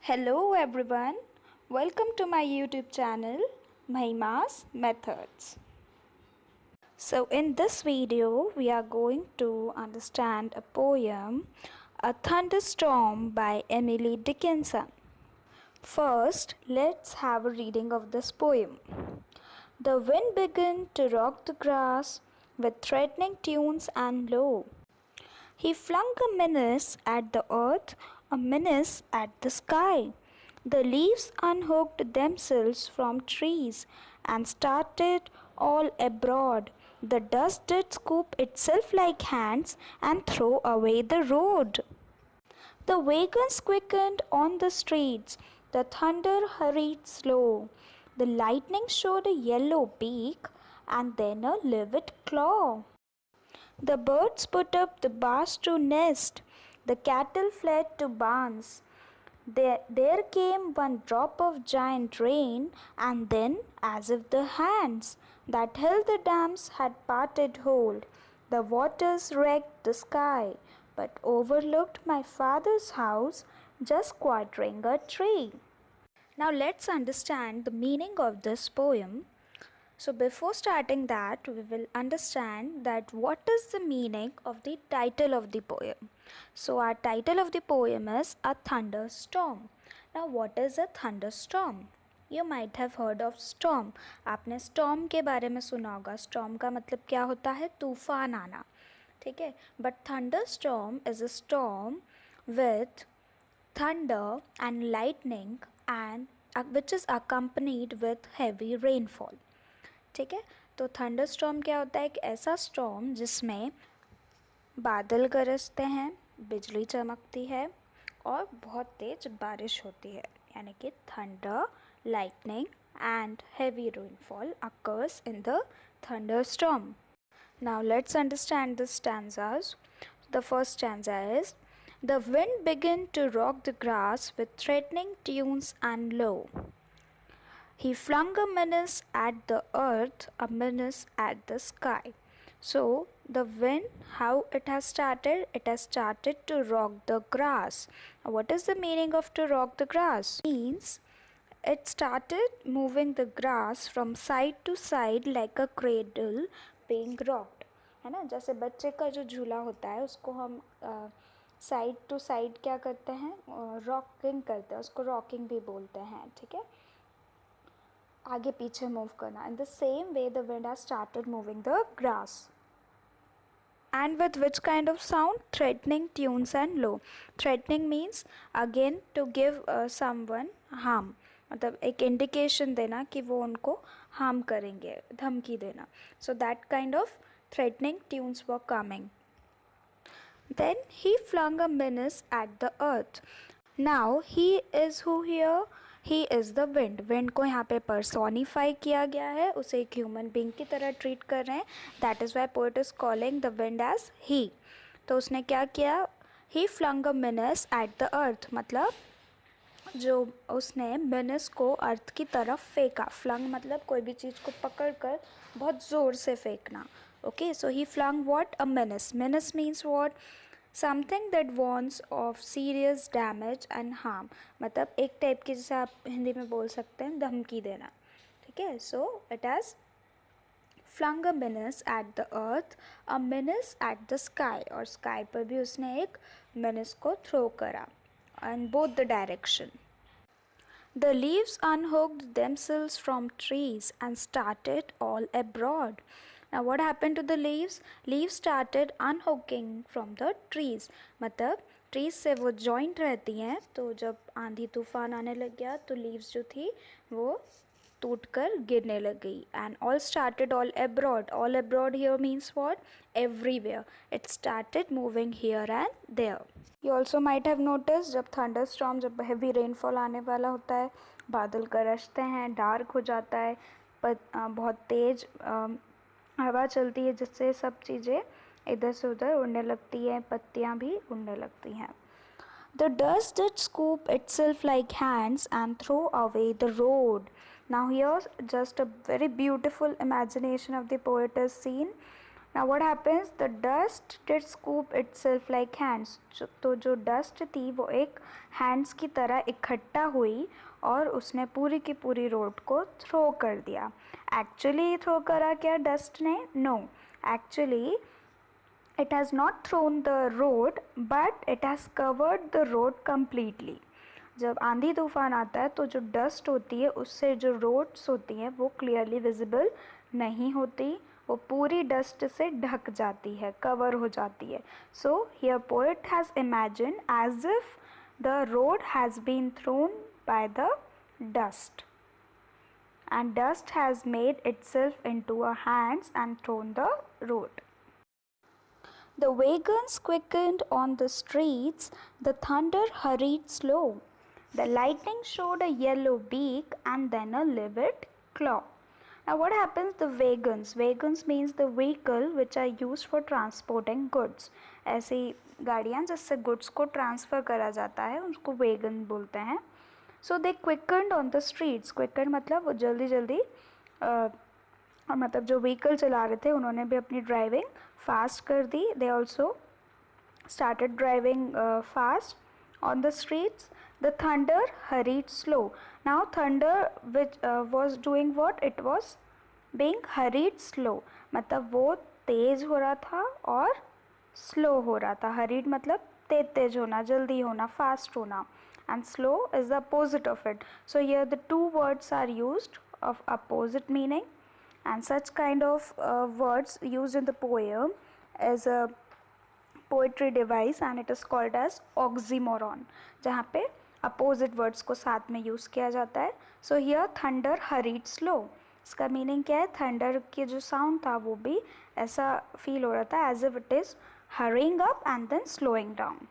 Hello everyone, welcome to my YouTube channel Mahima's Methods. So in this video we are going to understand a poem A Thunderstorm by Emily Dickinson. First, let's have a reading of this poem. The wind began to rock the grass with threatening tunes and low. He flung a menace at the earth, a menace at the sky. The leaves unhooked themselves from trees and started all abroad. The dust did scoop itself like hands and throw away the road. The wagons quickened on the streets, the thunder hurried slow. The lightning showed a yellow beak and then a livid claw. The birds put up the bars to nest, the cattle fled to barns. There came one drop of giant rain, and then, as if the hands that held the dams had parted hold, the waters wrecked the sky, but overlooked my father's house, just quartering a tree. Now let's understand the meaning of this poem. So before starting that, we will understand that what is the meaning of the title of the poem. So our title of the poem is A Thunderstorm. Now what is a thunderstorm? You might have heard of storm. आपने storm के बारे में सुना होगा. Storm का मतलब क्या होता है? तूफान आना. ठीक है? But thunderstorm is a storm with thunder and lightning and which is accompanied with heavy rainfall. ठीक है, तो थंडरस्टॉर्म क्या होता है? एक ऐसा स्टॉर्म जिसमें बादल गरजते हैं, बिजली चमकती है और बहुत तेज बारिश होती है, यानी कि thunder, lightning and heavy rainfall occurs in the thunderstorm. Now let's understand the stanzas. The first stanza is, the wind began to rock the grass with threatening tunes and low. He flung a menace at the earth, a menace at the sky. So, the wind, how it has started? It has started to rock the grass. Now, what is the meaning of to rock the grass? It means it started moving the grass from side to side like a cradle being rocked. है ना, जैसे बच्चे का जो झूला होता है उसको हम साइड टू साइड क्या करते हैं? रॉकिंग करते हैं, उसको रॉकिंग भी बोलते हैं. ठीक है, आगे पीछे मूव करना. In the same way the wind has started moving the grass. And with which kind of sound? Threatening tunes and low. Threatening means again to give someone harm. मतलब एक इंडिकेशन देना कि वो उनको हार्म करेंगे, धमकी देना. So that kind of threatening tunes were coming. Then he flung a menace at the earth. Now he is who here? He is the wind. Wind को यहाँ पे पर्सोनीफाई किया गया है, उसे एक ह्यूमन बींग की तरह ट्रीट कर रहे हैं. That is why poet is calling the wind as he. तो उसने क्या किया? He flung a minus at the earth, मतलब जो उसने मिनस को अर्थ की तरफ फेंका. फ्लंग मतलब कोई भी चीज़ को पकड़ कर बहुत ज़ोर से फेंकना. Okay, so he flung what? A missile. Missile means what? Something that wants of serious damage and harm. मतलब एक टाइप की, जैसे आप हिंदी में बोल सकते हैं, धमकी देना. ठीक है, so it has flung a minus at the earth, a minus at the sky. और स्काई पर भी उसने एक मिनस को थ्रो करा in both the direction. The leaves unhooked themselves from trees and started all abroad. Now what happened to the leaves? Leaves started unhooking from the trees. मतलब trees से वो जॉइंट रहती हैं, तो जब आंधी तूफान आने लग गया तो लीव्स जो थी वो टूट कर गिरने लग गई. And all started all abroad. All abroad here means what? Everywhere. It started moving here and there. You also might have notice, जब थंडरस्टॉर्म, जब हेवी रेनफॉल आने वाला होता है, बादल गरजते हैं, डार्क हो जाता है, बहुत तेज़ हवा चलती है जिससे सब चीज़ें इधर से उधर उड़ने लगती हैं, पत्तियाँ भी उड़ने लगती हैं. The dust did scoop itself like hands and throw away the road. Now here just a very beautiful imagination of the poet is seen. Now what happens, the dust did scoop itself like hands. तो जो dust थी वो एक hands की तरह इकट्ठा हुई और उसने पूरी की पूरी रोड को थ्रो कर दिया. एक्चुअली थ्रो करा क्या डस्ट ने? No, actually it has not thrown the road but it has covered the road completely. जब आंधी तूफान आता है तो जो डस्ट होती है उससे जो रोड्स होती हैं वो क्लियरली विजिबल नहीं होती, वो पूरी डस्ट से ढक जाती है, कवर हो जाती है. So here poet has imagine as if the road has been thrown by the dust and dust has made itself into a hands and thrown the road. The wagons quickened on the streets, the thunder hurried slow, the lightning showed a yellow beak and then a livid claw. Now what happens, the wagons means the vehicle which are used for transporting goods. ऐसी गाड़ियाँ जिससे goods को transfer करा जाता है उसको vegan बोलते हैं. So they quickened on the streets. Quickened मतलब वो जल्दी जल्दी और मतलब जो व्हीकल चला रहे थे उन्होंने भी अपनी ड्राइविंग फास्ट कर दी. They also started driving fast on the streets. The thunder hurried slow. Now thunder which was doing what? It was being hurried slow. मतलब वो तेज़ हो रहा था और slow हो रहा था. hurried मतलब तेज होना, जल्दी होना, fast होना, and slow is the opposite of it. So here the two words are used of opposite meaning, and such kind of words used in the poem is a poetry device and it is called as oxymoron, जहाँ पे opposite words को साथ में use किया जाता है. So here thunder hurried slow. इसका meaning क्या है? thunder की जो sound था वो भी ऐसा feel हो रहा था as if it is hurrying up and then slowing down.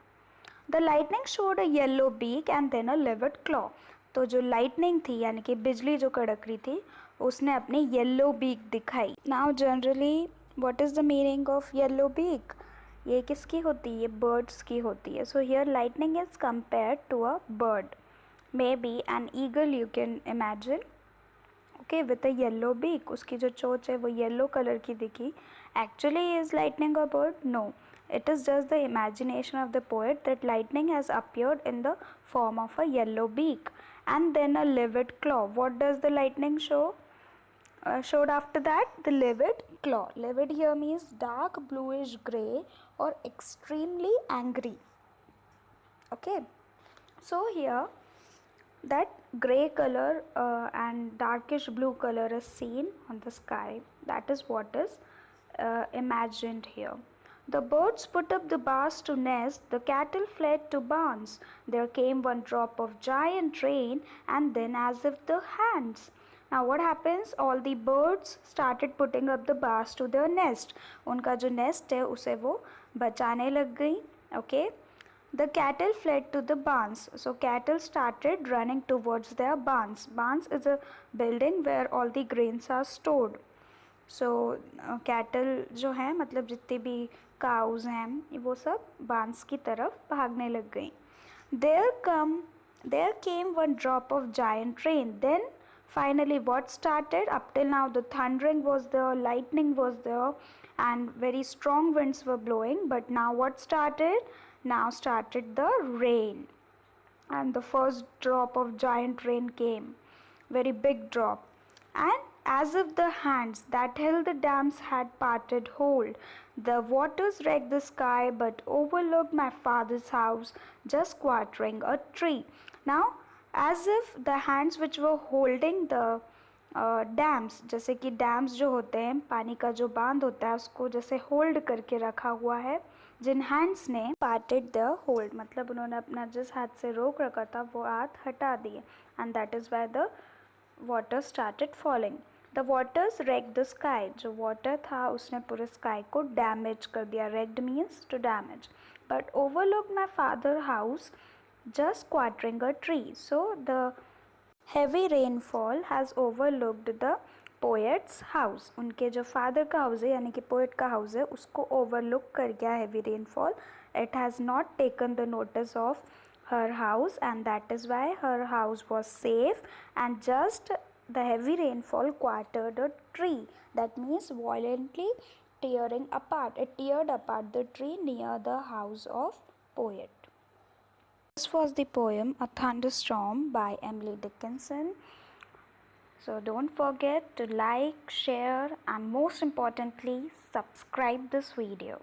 The lightning showed a yellow beak and then a livid claw. तो जो lightning थी यानी कि बिजली जो कड़क रही थी उसने अपनी yellow beak दिखाई. Now generally what is the meaning of yellow beak? ये किसकी होती है? ये birds की होती है. So here lightning is compared to a bird, maybe an eagle you can imagine, okay, with a yellow beak. उसकी जो चोंच है वो yellow color की दिखी. Actually is lightning a bird? No. It is just the imagination of the poet that lightning has appeared in the form of a yellow beak and then a livid claw. What does the lightning show? Showed after that the livid claw. Livid here means dark bluish gray or extremely angry. Okay, so here that gray color and darkish blue color is seen on the sky. That is what is imagined here. The birds put up the bars to nest, the cattle fled to barns. There came one drop of giant rain and then as if the hands. Now what happens? All the birds started putting up the bars to their nest. उनका जो nest है उसे वो बचाने लग गई. Okay. The cattle fled to the barns. So cattle started running towards their barns. Barns is a building where all the grains are stored. So cattle जो हैं मतलब जितनी भी cows हैं वो सब barns की तरफ भागने लग गई. There came one drop of giant rain. Then finally what started? Up till now the thundering was there, lightning was there and very strong winds were blowing, but now what started? Now started the rain and the first drop of giant rain came, very big drop, and as if the hands that held the dams had parted hold, the waters wrecked the sky but overlooked my father's house just quartering a tree. Now as if the hands which were holding the dams, जैसे कि dams जो होते हैं पानी का जो बांध होता है उसको जैसे होल्ड करके रखा हुआ है, जिन हैंड्स ने पार्टेड द होल्ड मतलब उन्होंने अपना जिस हाथ से रोक रखा था वो हाथ हटा दिए, and that is why the water started falling. The waters wreck the sky, जो वाटर था उसने पूरे स्काई को डैमेज कर दिया. Wrecked means to damage. But overlook my father house just quartering a tree. So the heavy rainfall has overlooked the poet's house. उनके जो father का house है यानी कि poet का house है उसको overlook कर गया heavy rainfall. It has not taken the notice of her house and that is why her house was safe, and just the heavy rainfall quartered a tree. That means violently tearing apart. It teared apart the tree near the house of poet. This was the poem A Thunderstorm by Emily Dickinson. So don't forget to like, share, and most importantly, subscribe this video.